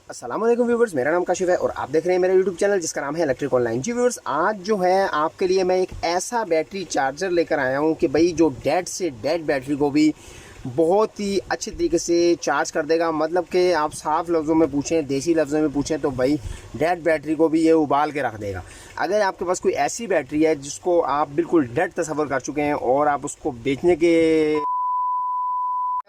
अस्सलाम वालेकुम व्यूवर्स, मेरा नाम काशिफ है और आप देख रहे हैं मेरा यूट्यूब चैनल जिसका नाम है इलेक्ट्रिक ऑनलाइन। जी व्यूवर्स, आज जो है आपके लिए मैं एक ऐसा बैटरी चार्जर लेकर आया हूं कि भाई जो डेड से डेड बैटरी को भी बहुत ही अच्छे तरीके से चार्ज कर देगा। मतलब कि आप साफ लफ्ज़ों में पूछें, देसी लफ्ज़ों में पूछें तो भाई डेड बैटरी को भी ये उबाल के रख देगा। अगर आपके पास कोई ऐसी बैटरी है जिसको आप बिल्कुल डेड तस्वर कर चुके हैं और आप उसको बेचने के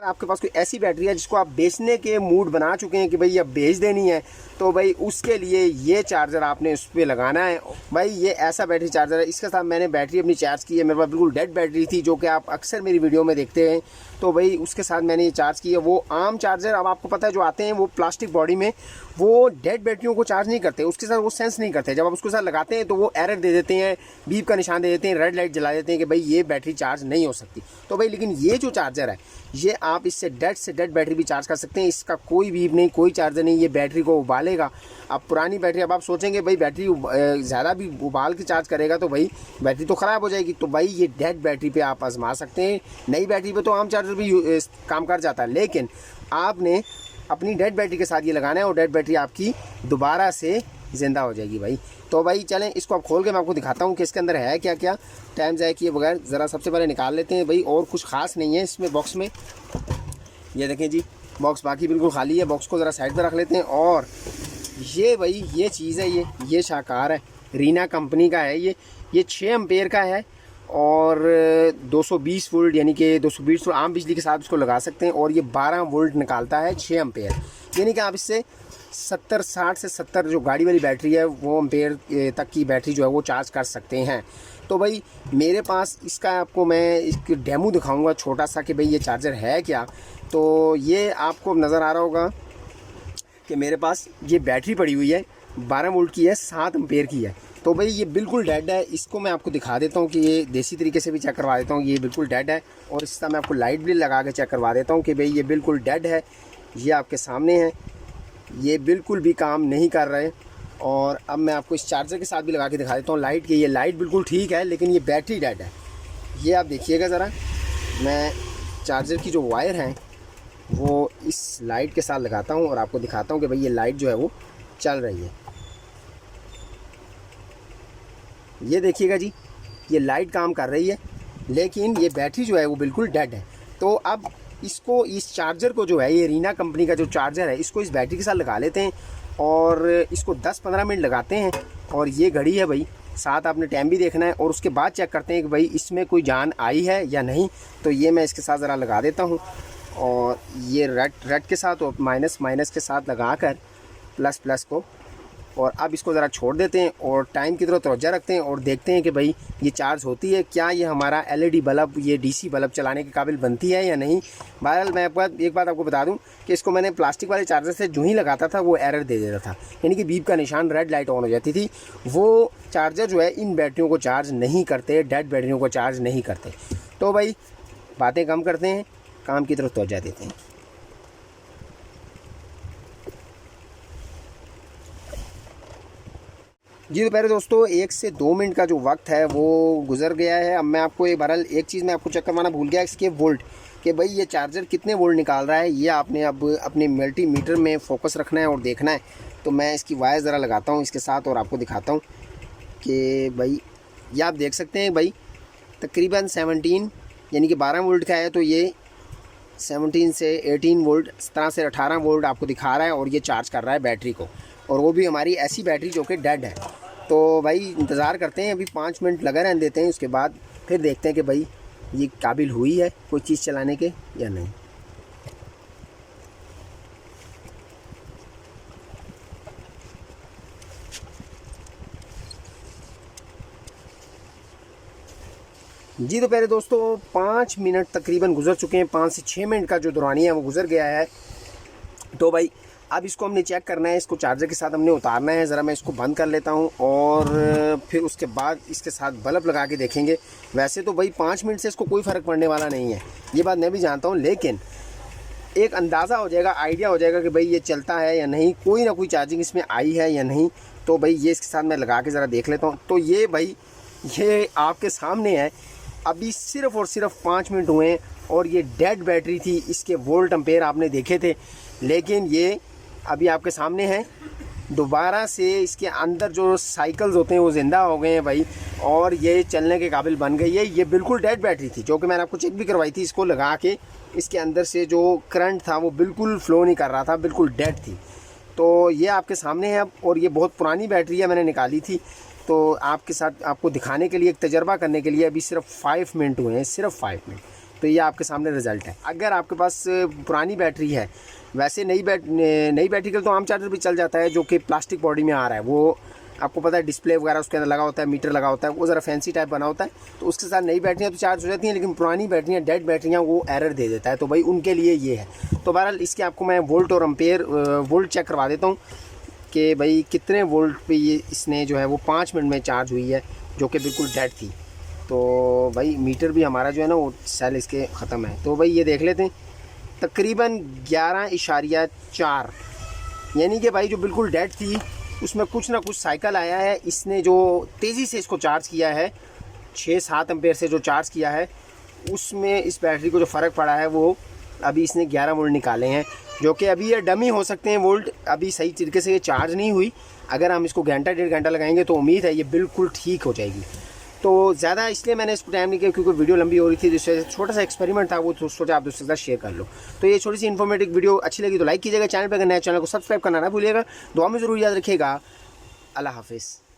आपके पास कोई ऐसी बैटरी है जिसको आप बेचने के मूड बना चुके हैं कि भाई अब बेच देनी है, तो भाई उसके लिए ये चार्जर आपने उस पर लगाना है। भाई ये ऐसा बैटरी चार्जर है, इसके साथ मैंने बैटरी अपनी चार्ज की है। मेरे पास बिल्कुल डेड बैटरी थी जो कि आप अक्सर मेरी वीडियो में देखते हैं, तो भाई उसके साथ मैंने ये चार्ज की है। वो आम चार्जर अब आपको पता है जो आते हैं वो प्लास्टिक बॉडी में, वो डेड बैटरियों को चार्ज नहीं करते, उसके साथ वो सेंस नहीं करते। जब आप उसके साथ लगाते हैं तो वो एरर दे देते हैं, बीप का निशान दे देते हैं, रेड लाइट जला देते हैं कि भाई ये बैटरी चार्ज नहीं हो सकती। तो भाई लेकिन ये जो चार्जर है ये आप इससे डेड बैटरी भी चार्ज कर सकते हैं। इसका कोई बीप नहीं, कोई चार्जर नहीं, ये बैटरी को उबालेगा। अब पुरानी बैटरी, अब आप सोचेंगे भाई बैटरी ज़्यादा भी उबाल के चार्ज करेगा तो भाई बैटरी तो ख़राब हो जाएगी, तो भाई ये डेड बैटरी पे आप आजमा सकते हैं। नई बैटरी पे तो आम चार्जर भी काम कर जाता है, लेकिन आपने अपनी डेड बैटरी के साथ ये लगाना है और डेड बैटरी आपकी दोबारा से ज़िंदा हो जाएगी भाई। तो भाई चलें इसको आप खोल के मैं आपको दिखाता हूँ कि इसके अंदर है क्या क्या। टाइम ज़ाया किए बगैर ज़रा सबसे पहले निकाल लेते हैं भाई, और कुछ ख़ास नहीं है इसमें बॉक्स में। ये देखें जी, बॉक्स बाकी बिल्कुल खाली है। बॉक्स को ज़रा साइड पर रख लेते हैं। और ये भाई ये चीज़ है, ये शाकार है, रीना कंपनी का है। ये 6 एम्पेयर का है और 220 वोल्ट यानी कि 220 वोल्ट आम बिजली के साथ इसको लगा सकते हैं। और ये 12 वोल्ट निकालता है 6 एम्पेयर, यानी कि आप इससे 60 से 70 जो गाड़ी वाली बैटरी है वो एम्पेयर तक की बैटरी जो है वो चार्ज कर सकते हैं। तो भाई मेरे पास इसका आपको मैं इसकी डेमो दिखाऊंगा छोटा सा कि भाई ये चार्जर है क्या। तो ये आपको नज़र आ रहा होगा कि मेरे पास ये बैटरी पड़ी हुई है, 12 वोल्ट की है, 7 एम्पेयर की है। तो भाई ये बिल्कुल डेड है। इसको मैं आपको दिखा देता हूँ कि ये देसी तरीके से भी चेक करवा देता हूँ, ये बिल्कुल डेड है। और इसका मैं आपको लाइट भी लगा के चेक करवा देता हूँ कि भाई ये बिल्कुल डेड है। ये आपके सामने है, ये बिल्कुल भी काम नहीं कर रहे। और अब मैं आपको इस चार्जर के साथ भी लगा के दिखा देता हूँ लाइट के। ये लाइट बिल्कुल ठीक है लेकिन ये बैटरी डेड है। ये आप देखिएगा ज़रा, मैं चार्जर की जो वायर हैं वो इस लाइट के साथ लगाता हूँ और आपको दिखाता हूँ कि भाई ये लाइट जो है वो चल रही है। ये देखिएगा जी, ये लाइट काम कर रही है लेकिन ये बैटरी जो है वो बिल्कुल डेड है। तो अब इसको, इस चार्जर को जो है, ये रीना कंपनी का जो चार्जर है, इसको इस बैटरी के साथ लगा लेते हैं और इसको 10-15 मिनट लगाते हैं। और ये घड़ी है भाई, साथ आपने टाइम भी देखना है और उसके बाद चेक करते हैं कि भाई इसमें कोई जान आई है या नहीं। तो ये मैं इसके साथ ज़रा लगा देता हूँ और ये रेड के साथ और माइनस के साथ लगा कर प्लस को, और अब इसको ज़रा छोड़ देते हैं और टाइम की तरफ तवज्जो रखते हैं और देखते हैं कि भाई ये चार्ज होती है क्या, ये हमारा एलईडी बल्ब, ये डीसी बल्ब चलाने के काबिल बनती है या नहीं। बहरहाल मैं एक बात आपको बता दूं कि इसको मैंने प्लास्टिक वाले चार्जर से जो ही लगाता था वो एरर दे देता था, यानी कि बीप का निशान, रेड लाइट ऑन हो जाती थी। वो चार्जर जो है इन बैटरियों को चार्ज नहीं करते, डेड बैटरियों को चार्ज नहीं करते। तो भाई बातें कम करते हैं, काम की तरफ तवज्जो देते हैं। जी तो पहले दोस्तों 1 से 2 मिनट का जो वक्त है वो गुजर गया है। अब मैं आपको बहरहाल एक चीज़ मैं आपको चेक करवाना भूल गया, इसके वोल्ट, कि भाई ये चार्जर कितने वोल्ट निकाल रहा है। ये आपने अब अपने मल्टीमीटर में फोकस रखना है और देखना है। तो मैं इसकी वायर ज़रा लगाता हूँ इसके साथ और आपको दिखाता हूँ कि भाई ये आप देख सकते हैं भाई तकरीबन 17 यानी कि 12 वोल्ट का है। तो ये 17 से 18 वोल्ट, इस तरह से 18 वोल्ट आपको दिखा रहा है और ये चार्ज कर रहा है बैटरी को, और वो भी हमारी ऐसी बैटरी जो कि डेड है। तो भाई इंतज़ार करते हैं, अभी 5 मिनट लगा रहने देते हैं, उसके बाद फिर देखते हैं कि भाई ये काबिल हुई है कोई चीज़ चलाने के या नहीं। जी तो पहले दोस्तों 5 मिनट तकरीबन गुजर चुके हैं, 5 से 6 मिनट का जो दौरानिया है वो गुजर गया है। तो भाई अब इसको हमने चेक करना है, इसको चार्जर के साथ हमने उतारना है। ज़रा मैं इसको बंद कर लेता हूँ और फिर उसके बाद इसके साथ बल्ब लगा के देखेंगे। वैसे तो भाई 5 मिनट से इसको कोई फ़र्क पड़ने वाला नहीं है, ये बात मैं भी जानता हूँ, लेकिन एक अंदाज़ा हो जाएगा, आइडिया हो जाएगा कि भाई ये चलता है या नहीं, कोई ना कोई चार्जिंग इसमें आई है या नहीं। तो भाई ये इसके साथ मैं लगा के ज़रा देख लेता हूँ। तो ये भाई ये आपके सामने है, अभी सिर्फ़ और सिर्फ 5 मिनट हुए हैं और ये डेड बैटरी थी, इसके वोल्ट एम्पेयर आपने देखे थे, लेकिन ये अभी आपके सामने है। दोबारा से इसके अंदर जो साइकिल्स होते हैं वो ज़िंदा हो गए हैं भाई, और ये चलने के काबिल बन गई है। ये बिल्कुल डेड बैटरी थी, जो कि मैंने आपको चेक भी करवाई थी। इसको लगा के इसके अंदर से जो करंट था वो बिल्कुल फ़्लो नहीं कर रहा था, बिल्कुल डेड थी। तो ये आपके सामने है अब, और ये बहुत पुरानी बैटरी है, मैंने निकाली थी। तो आपके साथ आपको दिखाने के लिए, एक तजर्बा करने के लिए अभी सिर्फ 5 मिनट हुए हैं, सिर्फ 5 मिनट। तो ये आपके सामने रिज़ल्ट है। अगर आपके पास पुरानी बैटरी है, वैसे नई बैटरी का तो आम चार्जर भी चल जाता है, जो कि प्लास्टिक बॉडी में आ रहा है। वो आपको पता है, डिस्प्ले वगैरह उसके अंदर लगा होता है, मीटर लगा होता है, वो ज़रा फैंसी टाइप बना होता है। तो उसके साथ नई बैटरियाँ तो चार्ज हो जाती हैं, लेकिन पुरानी बैटरियाँ, डेड बैटरियाँ, वो एरर दे देता है। तो भाई उनके लिए ये है। तो बहरहाल इसके आपको मैं वोल्ट और एम्पेयर वोल्ट चेक करवा देता हूँ कि भाई कितने वोल्ट पे ये इसने जो है वो 5 मिनट में चार्ज हुई है, जो कि बिल्कुल डेड थी। तो भाई मीटर भी हमारा जो है ना वो सेल इसके ख़त्म है। तो भाई ये देख लेते हैं, तकरीबन 11.4, यानी कि भाई जो बिल्कुल डेड थी उसमें कुछ ना कुछ साइकिल आया है। इसने जो तेज़ी से इसको चार्ज किया है, 6-7 एम्पेयर से जो चार्ज किया है, उसमें इस बैटरी को जो फ़र्क पड़ा है वो अभी इसने 11 वोल्ट निकाले हैं, जो कि अभी ये डमी हो सकते हैं वोल्ट, अभी सही तरीके से ये चार्ज नहीं हुई। अगर हम इसको घंटा 1.5 घंटा लगाएंगे तो उम्मीद है ये बिल्कुल ठीक हो जाएगी। तो ज़्यादा इसलिए मैंने इसको टाइम नहीं किया क्योंकि वीडियो लंबी हो रही थी, जिससे छोटा सा एक्सपेरिमेंट था, वो सोचा आप दोस्तों के साथ शेयर कर लो। तो ये छोटी सी इन्फॉर्मेटिव वीडियो अच्छी लगी तो लाइक कीजिएगा, चैनल पर अगर नया चैनल को सब्सक्राइब करना ना भूलिएगा, दुआ में ज़रूर याद रखिएगा। अल्लाह हाफिज़।